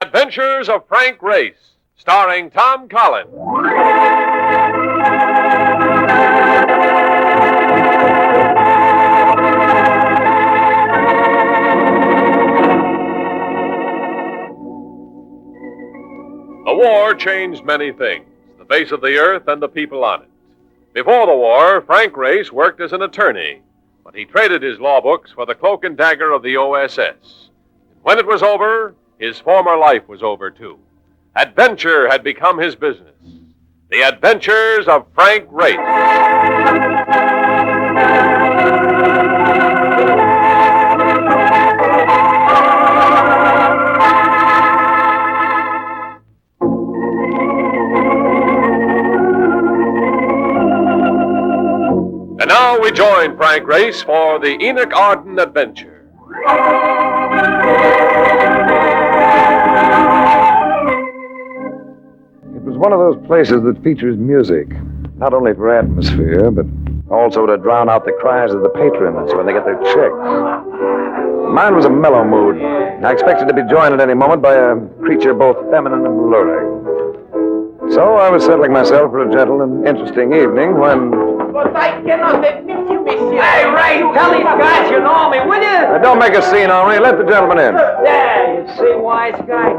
Adventures of Frank Race, starring Tom Collins. The war changed many things, the face of the earth and the people on it. Before the war, Frank Race worked as an attorney, but he traded his law books for the cloak-and-dagger of the OSS. When it was over, his former life was over, too. Adventure had become his business. The Adventures of Frank Race. And now we join Frank Race for the Enoch Arden Adventure. It was one of those places that features music, not only for atmosphere, but also to drown out the cries of the patrons when they get their checks. Mine was a mellow mood. I expected to be joined at any moment by a creature both feminine and alluring. So I was settling myself for a gentle and interesting evening when... But I cannot admit you, monsieur. Hey, Ray, tell these guys you know me, will you? Don't make a scene, Henri. Let the gentleman in. Yeah, you see, wise guy.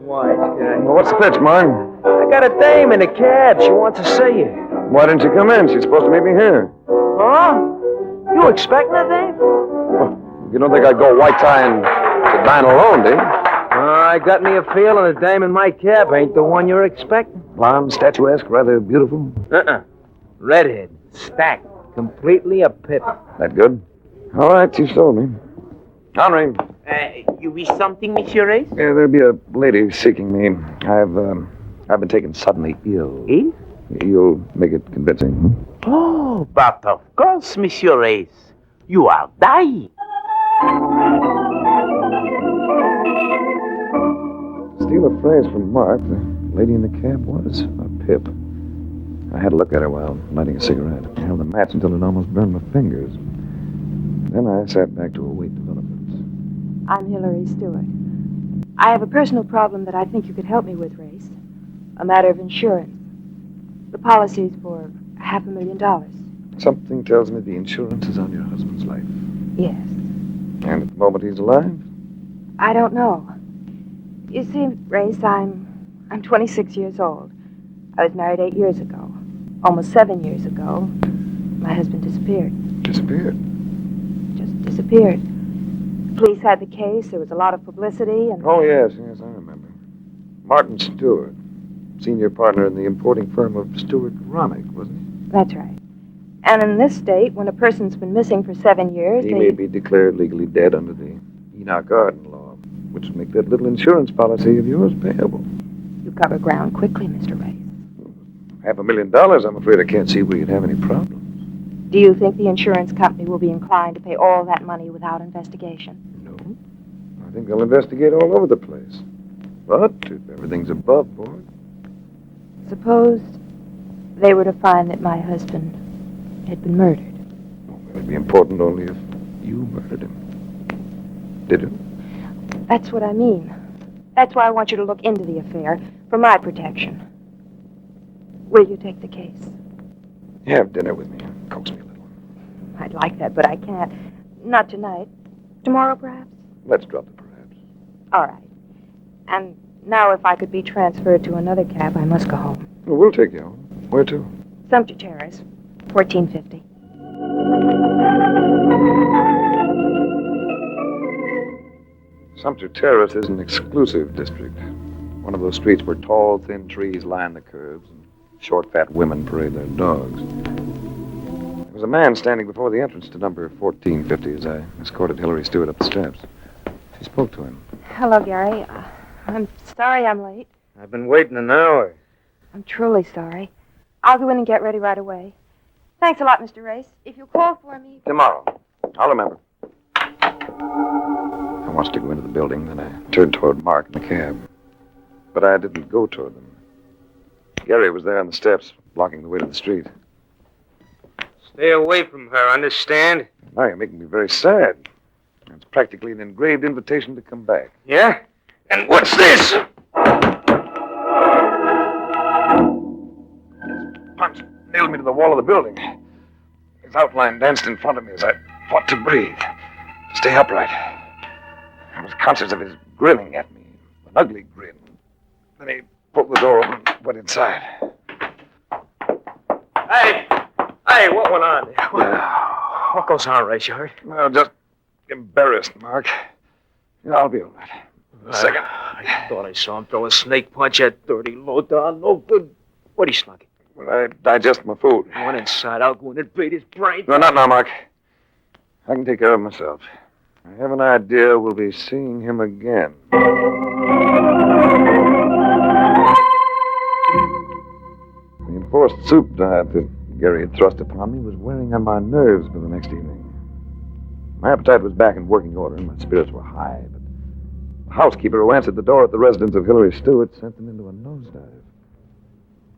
Wise guy. Well, what's the pitch, Mark? I got a dame in a cab. She wants to see you. Why didn't you come in? She's supposed to meet me here. Huh? You expecting a dame? Well, you don't think I'd go white tying to dine alone, do you? I got me a feeling the dame in my cab ain't the one you're expecting. Blonde, statuesque, rather beautiful. Redhead, stacked, completely a pip. That good? All right, you sold me. Henri. You wish something, Monsieur Race? Yeah, there'll be a lady seeking me. I've been taken suddenly ill. Ill? You'll make it convincing. Oh, but of course, Monsieur Race. You are dying. Steal a phrase from Mark, the lady in the cab was a pip. I had a look at her while lighting a cigarette. I held the match until it almost burned my fingers. Then I sat back to await developments. I'm Hillary Stewart. I have a personal problem that I think you could help me with, Race. A matter of insurance. The policy's for $500,000. Something tells me the insurance is on your husband's life. Yes. And at the moment he's alive? I don't know. You see, Race, I'm 26 years old. I was married 8 years ago. Almost 7 years ago, my husband disappeared. Disappeared? Just disappeared. Police had the case. There was a lot of publicity and... Oh, yes, I remember. Martin Stewart, senior partner in the importing firm of Stewart Roughneck, wasn't he? That's right. And in this state, when a person's been missing for 7 years, he may be declared legally dead under the Enoch Arden law, which would make that little insurance policy of yours payable. You cover ground quickly, Mr. Race. $500,000, I'm afraid I can't see where you'd have any problems. Do you think the insurance company will be inclined to pay all that money without investigation? No. I think they'll investigate all over the place. But if everything's above board... Suppose they were to find that my husband had been murdered. Well, it'd be important only if you murdered him. Did you? That's what I mean. That's why I want you to look into the affair, for my protection. Will you take the case? Have dinner with me. Coax me a little. I'd like that, but I can't. Not tonight. Tomorrow, perhaps? Let's drop the perhaps. All right. And now if I could be transferred to another cab, I must go home. Well, we'll take you home. Where to? Sumter Terrace, 1450. Sumter Terrace is an exclusive district. One of those streets where tall, thin trees line the curbs and short, fat women parade their dogs. There was a man standing before the entrance to number 1450 as I escorted Hillary Stewart up the steps. She spoke to him. Hello, Gary. I'm sorry I'm late. I've been waiting an hour. I'm truly sorry. I'll go in and get ready right away. Thanks a lot, Mr. Race. If you'll call for me... Tomorrow. I'll remember. I wanted to go into the building, then I turned toward Mark in the cab. But I didn't go toward them. Gary was there on the steps, blocking the way to the street. Stay away from her, understand? Now you're making me very sad. It's practically an engraved invitation to come back. Yeah? And what's this? His punch nailed me to the wall of the building. His outline danced in front of me as I fought to breathe, to stay upright. I was conscious of his grinning at me, an ugly grin. Then he pulled the door open and went inside. Hey, what went on there? What goes on, Ray? You hurt? Well, just embarrassed, Mark. Yeah, I'll be all right. A second. I thought I saw him throw a snake punch at dirty low-down. No good. What'd he slug it? Well, I digest my food. I went inside. I'll go in and beat his brains. No, not now, Mark. I can take care of myself. I have an idea we'll be seeing him again. The enforced soup diet that Gary had thrust upon me was wearing on my nerves for the next evening. My appetite was back in working order, and my spirits were high, but the housekeeper who answered the door at the residence of Hillary Stewart sent them into a nosedive.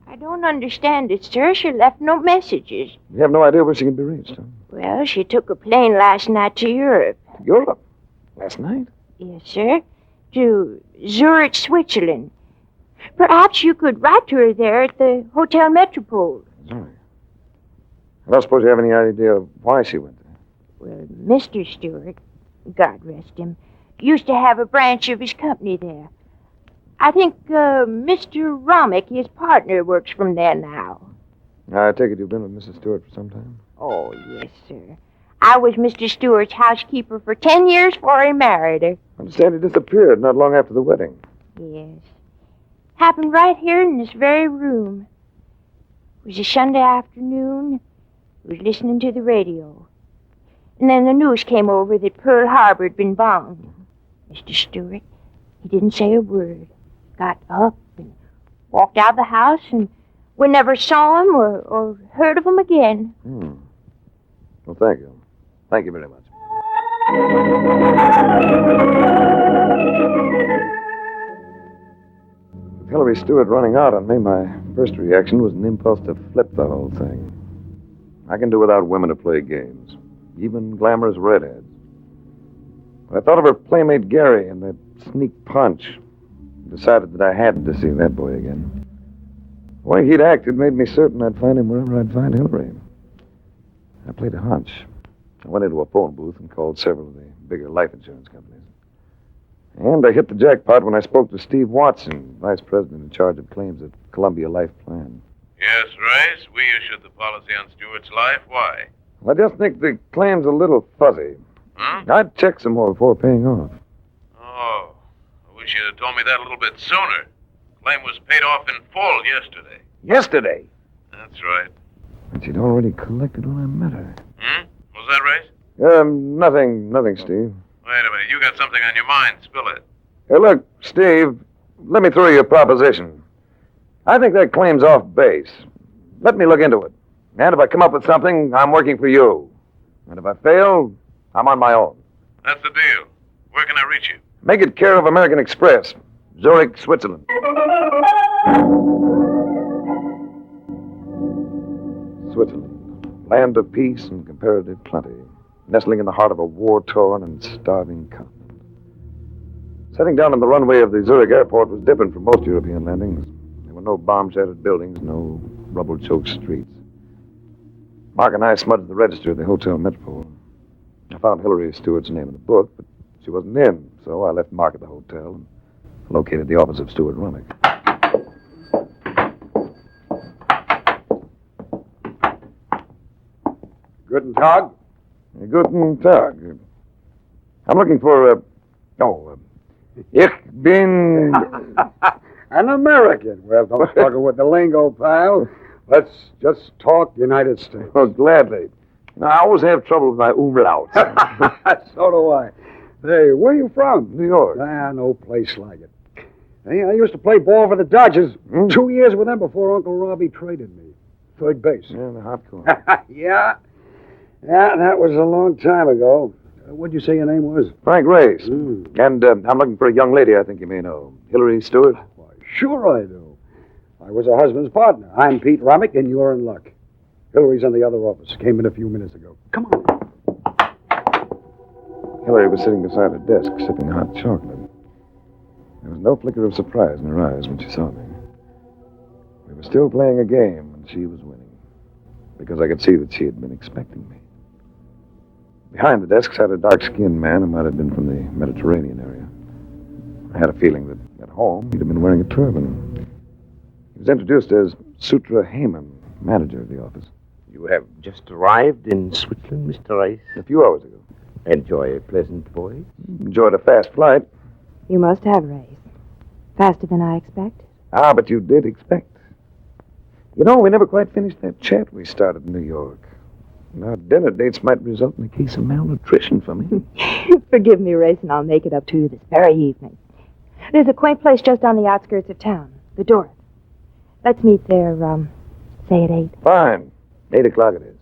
I don't understand it, sir. She left no messages. You have no idea where she can be reached, huh? Well, she took a plane last night to Europe. Europe? Last night? Yes, sir. To Zurich, Switzerland. Perhaps you could write to her there at the Hotel Metropole. Sorry. I don't suppose you have any idea of why she went there. Well, Mr. Stewart, God rest him, used to have a branch of his company there. I think Mr. Roughneck, his partner, works from there now. I take it you've been with Mrs. Stewart for some time? Oh, yes, sir. I was Mr. Stewart's housekeeper for 10 years before he married her. I understand he disappeared not long after the wedding. Yes. Happened right here in this very room. It was a Sunday afternoon. I was listening to the radio. And then the news came over that Pearl Harbor had been bombed. Mr. Stewart, he didn't say a word. Got up and walked out of the house, and we never saw him or heard of him again. Well, thank you. Thank you very much. With Hillary Stewart running out on me, my first reaction was an impulse to flip the whole thing. I can do without women to play games, even glamorous redheads. But I thought of her playmate Gary and that sneak punch. Decided that I had to see that boy again. The way he'd acted made me certain I'd find him wherever I'd find Hillary. I played a hunch. I went into a phone booth and called several of the bigger life insurance companies. And I hit the jackpot when I spoke to Steve Watson, vice president in charge of claims at Columbia Life Plan. Yes, Rice, we issued the policy on Stewart's life. Why? Well, I just think the claim's a little fuzzy. I'd check some more before paying off. Oh, I wish you'd have told me that a little bit sooner. Claim was paid off in full yesterday. Yesterday? That's right. But she'd already collected when I met her. Was that right? Nothing, Steve. Wait a minute. You got something on your mind. Spill it. Hey, look, Steve, let me throw you a proposition. I think that claim's off base. Let me look into it. And if I come up with something, I'm working for you. And if I fail, I'm on my own. That's the deal. Where can I reach you? Make it care of American Express, Zurich, Switzerland. Switzerland, land of peace and comparative plenty, nestling in the heart of a war-torn and starving continent. Setting down on the runway of the Zurich airport was different from most European landings. There were no bomb-shattered buildings, no rubble-choked streets. Mark and I smudged the register of the Hotel Metropole. I found Hillary Stewart's name in the book, but she wasn't in, so I left Mark at the hotel and located the office of Stewart Roughneck. Guten Tag. Guten Tag. I'm looking for, ich bin... An American. Well, don't struggle with the lingo, pal. Let's just talk United States. Oh, gladly. Now, I always have trouble with my umlauts. So do I. Hey, where are you from? New York. No place like it. Hey, I used to play ball for the Dodgers. 2 years with them before Uncle Robbie traded me. Third base. Yeah, the hot corner. Yeah, that was a long time ago. What'd you say your name was? Frank Race. And I'm looking for a young lady I think you may know. Hillary Stewart? Why, sure I do. I was her husband's partner. I'm Pete Roughneck, and you're in luck. Hillary's in the other office. Came in a few minutes ago. Come on. Hillary was sitting beside her desk, sipping hot chocolate. There no flicker of surprise in her eyes when she saw me. We were still playing a game, and she was winning, because I could see that she had been expecting me. Behind the desk sat a dark-skinned man who might have been from the Mediterranean area. I had a feeling that at home he'd have been wearing a turban. He was introduced as Sutra Heyman, manager of the office. You have just arrived in Switzerland, Mr. Rice? A few hours ago. Enjoy a pleasant voyage? Enjoyed a fast flight. You must have, Race. Faster than I expected. Ah, but you did expect. You know, we never quite finished that chat we started in New York. And our dinner dates might result in a case of malnutrition for me. Forgive me, Race, and I'll make it up to you this very evening. There's a quaint place just on the outskirts of town, the Dorth. Let's meet there, say at 8. Fine. 8 o'clock it is.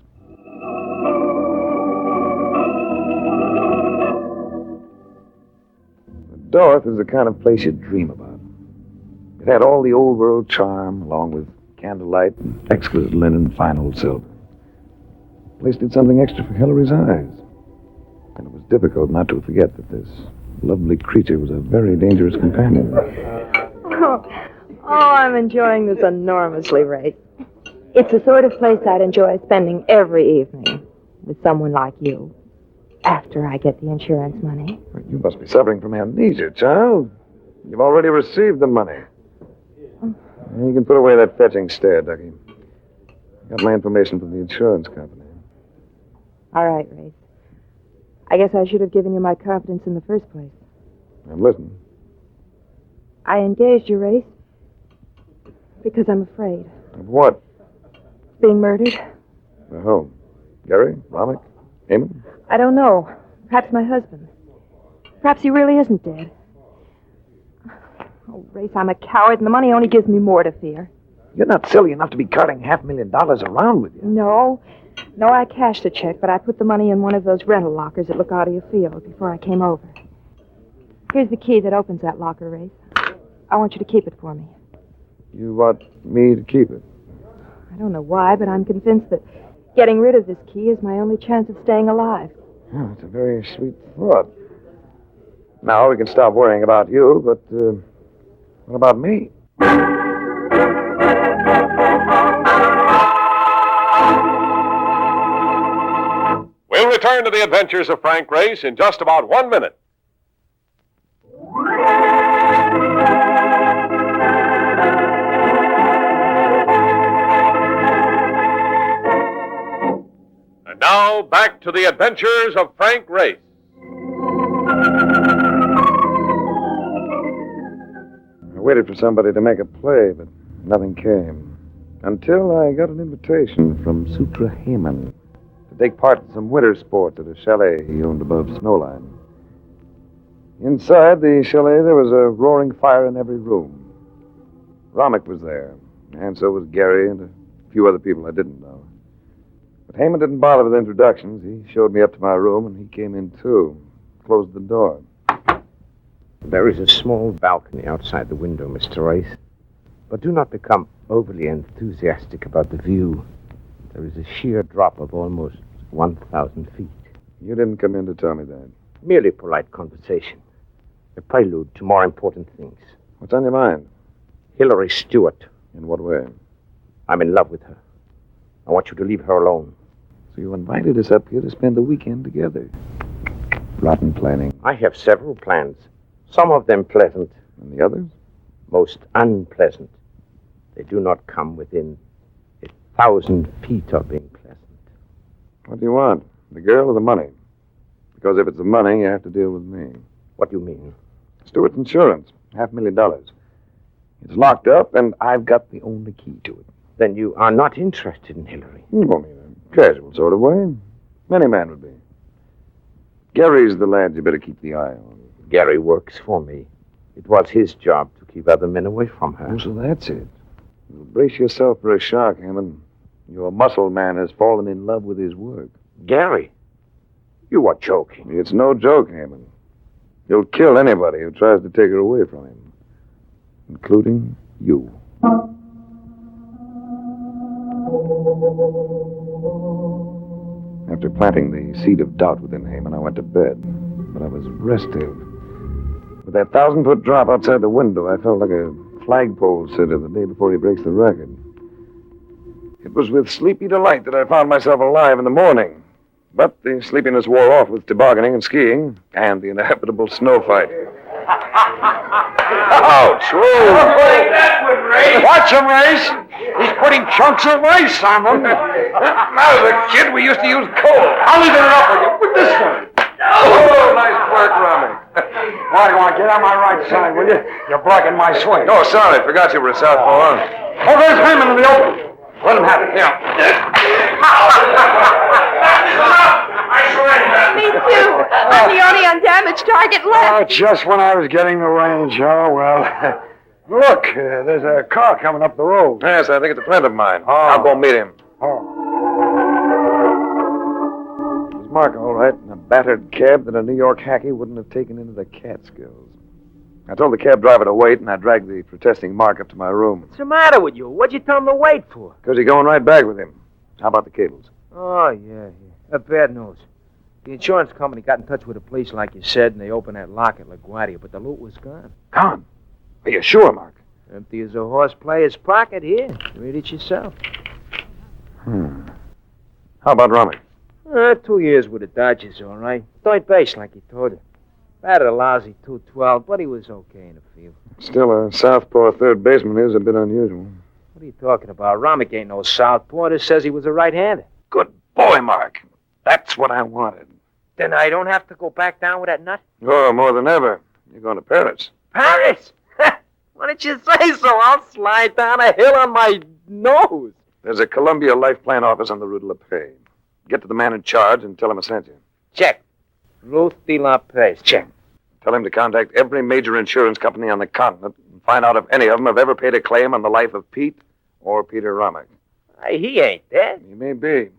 The Dorth is the kind of place you dream about. It had all the old world charm, along with candlelight and exquisite linen and fine old silver. The place did something extra for Hillary's eyes. And it was difficult not to forget that this lovely creature was a very dangerous companion. Oh, I'm enjoying this enormously, Ray. It's the sort of place I'd enjoy spending every evening with someone like you, after I get the insurance money. You must be suffering from amnesia, child. You've already received the money. You can put away that fetching stare, Ducky. I got my information from the insurance company. All right, Ray. I guess I should have given you my confidence in the first place. I'm listening. I engaged you, Race, because I'm afraid. Of what? Being murdered? Who? Gary? Roughneck? Heyman? I don't know. Perhaps my husband. Perhaps he really isn't dead. Oh, Race, I'm a coward, and the money only gives me more to fear. You're not silly enough to be carting $500,000 around with you. No, I cashed the check, but I put the money in one of those rental lockers that look out of your field before I came over. Here's the key that opens that locker, Race. I want you to keep it for me. You want me to keep it? I don't know why, but I'm convinced that getting rid of this key is my only chance of staying alive. Oh, it's a very sweet thought. Now we can stop worrying about you, but what about me? We'll return to the adventures of Frank Race in just about 1 minute. And now, back to the adventures of Frank Race. I waited for somebody to make a play, but nothing came. Until I got an invitation from Sutra Heyman to take part in some winter sports at a chalet he owned above Snowline. Inside the chalet, there was a roaring fire in every room. Roughneck was there, and so was Gary and a few other people I didn't know. But Heyman didn't bother with introductions. He showed me up to my room, and he came in, too. Closed the door. There is a small balcony outside the window, Mr. Rice. But do not become overly enthusiastic about the view. There is a sheer drop of almost 1,000 feet. You didn't come in to tell me that. Merely polite conversation. A prelude to more important things. What's on your mind? Hillary Stewart. In what way? I'm in love with her. I want you to leave her alone. So you invited us up here to spend the weekend together. Rotten planning. I have several plans. Some of them pleasant. And the others? Most unpleasant. They do not come within 1,000 feet of being pleasant. What do you want? The girl or the money? Because if it's the money, you have to deal with me. What do you mean? Stewart's insurance. $500,000. It's locked up, and I've got the only key to it. Then you are not interested in Hillary. Well, in a casual sort of way. Any man would be. Gary's the lad you better keep the eye on. Gary works for me. It was his job to keep other men away from her. Oh, so that's it. Well, brace yourself for a shock, Hammond. Your muscle man has fallen in love with his work. Gary, you are joking. It's no joke, Hammond. He'll kill anybody who tries to take her away from him, including you. After planting the seed of doubt within Heyman, I went to bed. But I was restive. With that 1,000-foot drop outside the window, I felt like a flagpole sitter the day before he breaks the record. It was with sleepy delight that I found myself alive in the morning. But the sleepiness wore off with tobogganing and skiing and the inevitable snow fight. Ouch! Watch him, Race. He's putting chunks of rice on them. When I was a kid, we used to use coal. I'll even it up with you. With this one. Oh, nice work, Rummy. Why, come on, get on my right side, will you? You're blocking my swing. Oh, sorry. Forgot you were a southpaw. Oh, there's Hammond in the open. Let him have it. Yeah. Me too. I'm the only undamaged target left. Oh, just when I was getting the range. Oh, well. Look, there's a car coming up the road. Yes, I think it's a friend of mine. Oh. I'll go meet him. Oh. It was Mark, all right, in a battered cab that a New York hacky wouldn't have taken into the Catskills. I told the cab driver to wait, and I dragged the protesting Mark up to my room. What's the matter with you? What'd you tell him to wait for? Because he's going right back with him. How about the cables? Oh, yeah. Bad news. The insurance company got in touch with the police, like you said, and they opened that lock at LaGuardia, but the loot was gone. Gone? Are you sure, Mark? Empty as a horse player's pocket. Here, read it yourself. How about Rummy? 2 years with the Dodgers, all right. Third base, like he told you. Batted a lousy 212, but he was okay in the field. Still, a southpaw third baseman is a bit unusual. What are you talking about? Romick ain't no southpaw. Just says he was a right-hander. Good boy, Mark. That's what I wanted. Then I don't have to go back down with that nut? Oh, more than ever. You're going to Paris. Paris? Why don't you say so? I'll slide down a hill on my nose. There's a Columbia Life Plan office on the Rue de la Paix. Get to the man in charge and tell him I sent you. Check. Ruth de la Paix. Check. Tell him to contact every major insurance company on the continent and find out if any of them have ever paid a claim on the life of Pete or Peter Romick. He ain't dead. He may be.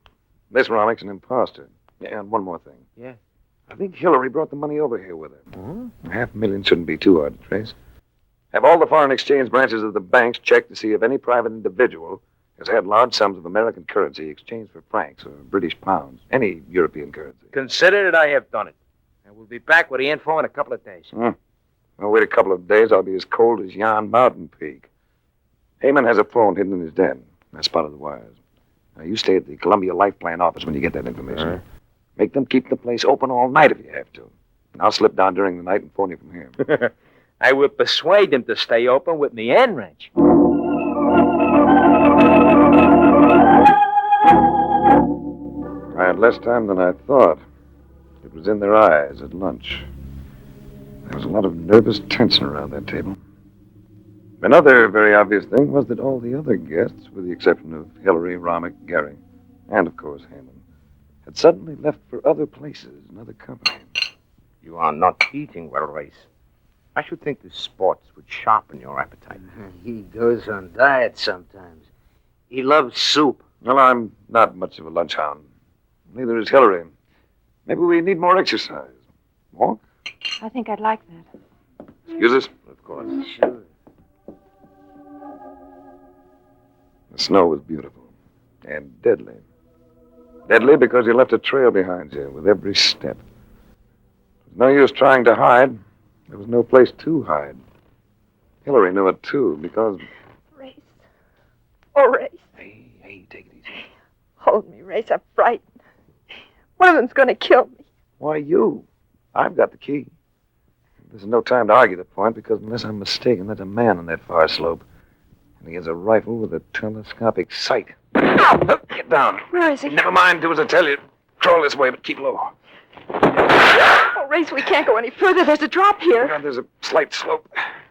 This Romick's an imposter. Yeah, and one more thing. Yeah? I think Hillary brought the money over here with her. $500,000 shouldn't be too hard to trace. Have all the foreign exchange branches of the banks check to see if any private individual has had large sums of American currency exchanged for francs or British pounds, any European currency. Consider that I have done it. And we'll be back with the info in a couple of days. I'll wait a couple of days. I'll be as cold as yon mountain peak. Heyman has a phone hidden in his den. I spotted the wires. Now, you stay at the Columbia Life Plan office when you get that information. All right. Make them keep the place open all night if you have to. And I'll slip down during the night and phone you from here. I will persuade them to stay open with me end wrench. I had less time than I thought. It was in their eyes at lunch. There was a lot of nervous tension around that table. Another very obvious thing was that all the other guests, with the exception of Hillary, Romick, Gary, and, of course, Hammond, had suddenly left for other places and other company. You are not eating well, Race. I should think the sports would sharpen your appetite. He goes on diet sometimes. He loves soup. Well, I'm not much of a lunch hound. Neither is Hillary. Maybe we need more exercise. Walk? I think I'd like that. Excuse us? Of course. Sure. The snow was beautiful and deadly. Deadly because you left a trail behind you with every step. There was no use trying to hide. There was no place to hide. Hillary knew it, too, because... Race. Oh, Race. Hey, take it easy. Hold me, Race. I'm frightened. One of them's going to kill me. Why, you? I've got the key. There's no time to argue the point, because unless I'm mistaken, there's a man on that far slope. And he has a rifle with a telescopic sight. Ow! Get down. Where is he? Never mind, do as I tell you. Crawl this way, but keep low. Oh, Race, we can't go any further. There's a drop here. God, there's a slight slope.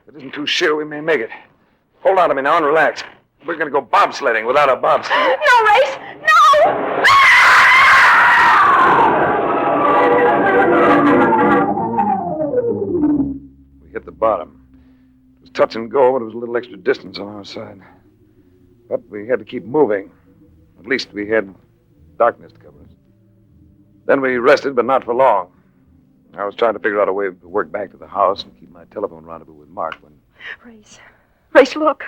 If it isn't too sheer, we may make it. Hold on to me now and relax. We're going to go bobsledding without a bobsled. No, Race! No! We hit the bottom. It was touch and go, but it was a little extra distance on our side. But we had to keep moving. At least we had darkness to cover us. Then we rested, but not for long. I was trying to figure out a way to work back to the house and keep my telephone rendezvous with Mark when... Race, look.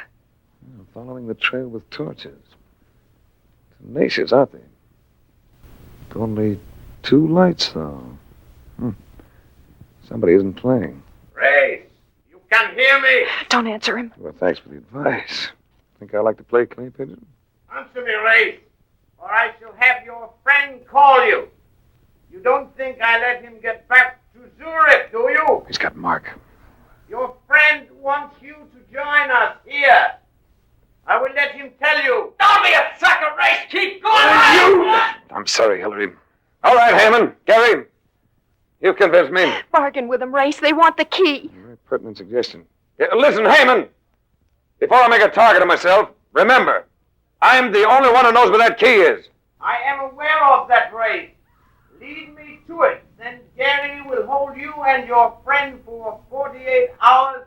Following the trail with torches. Tenacious, aren't they? Only 2 lights, though. Somebody isn't playing. Race! can hear me? Don't answer him. Well, thanks for the advice. Think I like to play clay pigeon? Answer me, Race, or I shall have your friend call you. You don't think I let him get back to Zurich, do you? He's got Mark. Your friend wants you to join us here. I will let him tell you. Don't be a sucker, Race. Keep going. I'm sorry, Hillary. All right, Hammond. Gary, you convinced me. Bargain with them, Race. They want the key. Very pertinent suggestion. Yeah, listen, Hammond. Before I make a target of myself, remember, I'm the only one who knows where that key is. I am aware of that, Race. Lead me to it. Then Gary will hold you and your friend for 48 hours,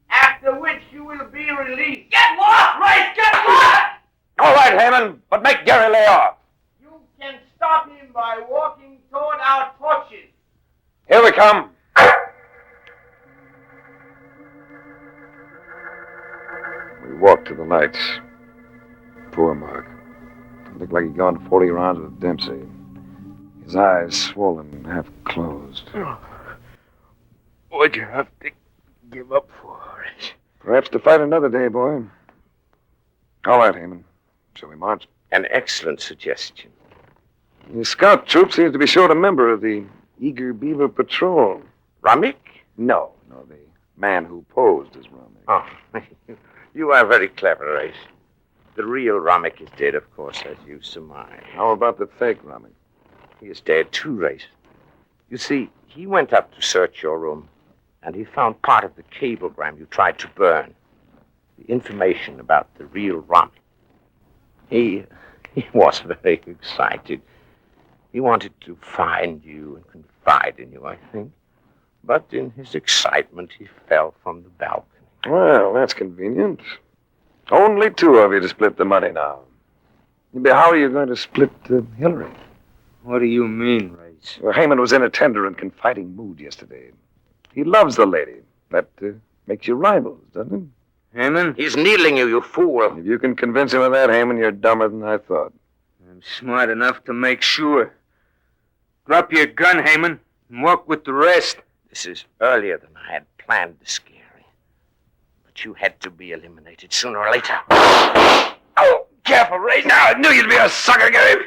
after which you will be released. Get lost, Race! Get lost! All right, Hammond, but make Gary lay off. You can stop him by walking toward our torches. Here we come. We walked to the lights. Poor Mark. It looked like he'd gone 40 rounds with Dempsey. His eyes swollen and half closed. What'd you have to give up for it? Perhaps to fight another day, boy. All right, Heyman. Shall we march? An excellent suggestion. The scout troop seems to be short a member of the Eager Beaver Patrol. Roughneck? No, the man who posed as Roughneck. Oh, you are very clever, Race. The real Roughneck is dead, of course, as you surmise. How about the fake Roughneck? He is dead too, Race. You see, he went up to search your room, and he found part of the cablegram you tried to burn. The information about the real Roughneck. He was very excited. He wanted to find you and confide in you, I think. But in his excitement, he fell from the balcony. Well, that's convenient. Only two of you to split the money now. How are you going to split Hillary? What do you mean, Race? Well, Heyman was in a tender and confiding mood yesterday. He loves the lady. That makes you rivals, doesn't it? Hammond? He's needling you, you fool. If you can convince him of that, Heyman, you're dumber than I thought. I'm smart enough to make sure. Drop your gun, Hammond, and walk with the rest. This is earlier than I had planned to scare you. But you had to be eliminated sooner or later. Oh, careful, Ray. Now, I knew you'd be a sucker, Gary.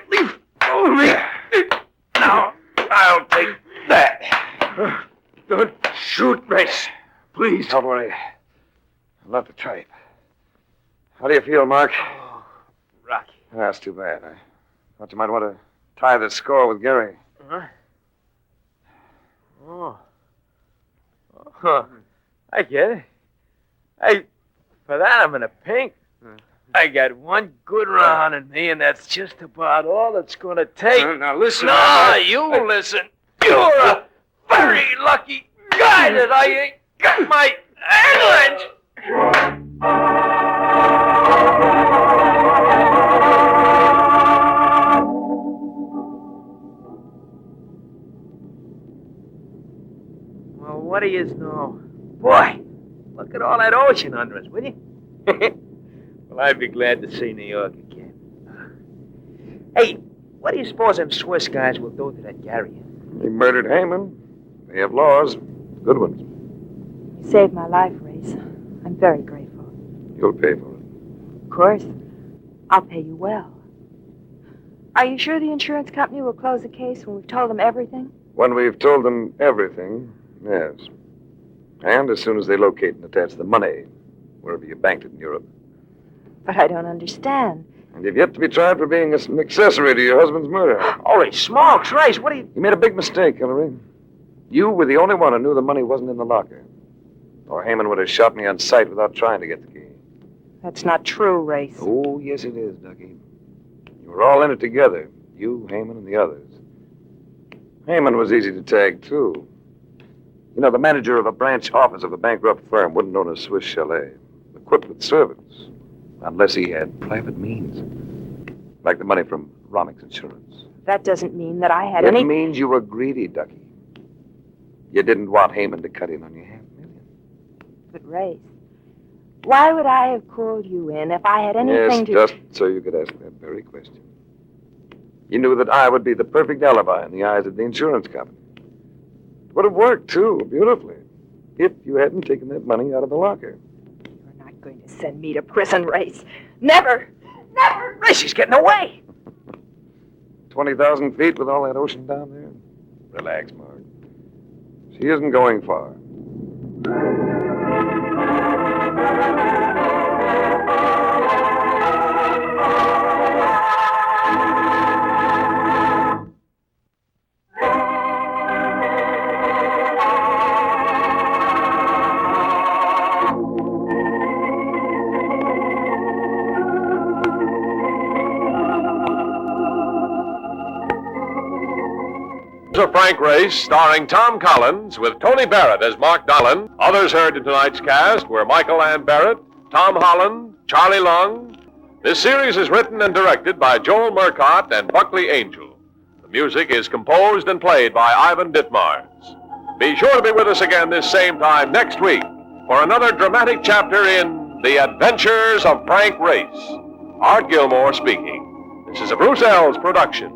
Leave go of me. Now, I'll take that. Don't shoot, Race. Please. Don't worry. I'll love to type. How do you feel, Mark? Oh, Rocky. That's too bad. I thought you might want to tie the score with Gary. Huh? Oh, I get it. For that, I'm in a pink. I got one good round in me, and that's just about all it's going to take. Now, listen. No, you listen. You're a very lucky guy that I ain't got my ambulance. Well, what do you know? Boy, look at all that ocean under us, will you? Well, I'd be glad to see New York again. Hey, what do you suppose them Swiss guys will do to that Gary? He murdered Heyman. They have laws. Good ones. You saved my life, Race. I'm very grateful. You'll pay for it. Of course. I'll pay you well. Are you sure the insurance company will close the case when we've told them everything? When we've told them everything, yes. And as soon as they locate and attach the money, wherever you banked it in Europe. But I don't understand. And you've yet to be tried for being an accessory to your husband's murder. Holy smokes, Race, what do you... You made a big mistake, Hillary. You were the only one who knew the money wasn't in the locker. Or Heyman would have shot me on sight without trying to get the key. That's not true, Race. Oh, yes, it is, Ducky. You were all in it together. You, Heyman, and the others. Heyman was easy to tag, too. You know, the manager of a branch office of a bankrupt firm wouldn't own a Swiss chalet, equipped with servants, unless he had private means. Like the money from Roughneck's insurance. That doesn't mean that I had It any... means you were greedy, Ducky. You didn't want Heyman to cut in on your $500,000. But, Race, why would I have called you in if I had anything Yes, just so you could ask that very question. You knew that I would be the perfect alibi in the eyes of the insurance company. It would have worked, too, beautifully. if you hadn't taken that money out of the locker. You're not going to send me to prison, Race. Never! Never! Race, he's getting away. 20,000 feet with all that ocean down there? Relax, Mark. She isn't going far. Of Frank Race, starring Tom Collins, with Tony Barrett as Mark Dolan. Others heard in tonight's cast were Michael Ann Barrett, Tom Holland, Charlie Lung. This series is written and directed by Joel Murcott and Buckley Angel. The music is composed and played by Ivan Ditmars. Be sure to be with us again this same time next week for another dramatic chapter in The Adventures of Frank Race. Art Gilmore speaking. This is a Bruce Eells production.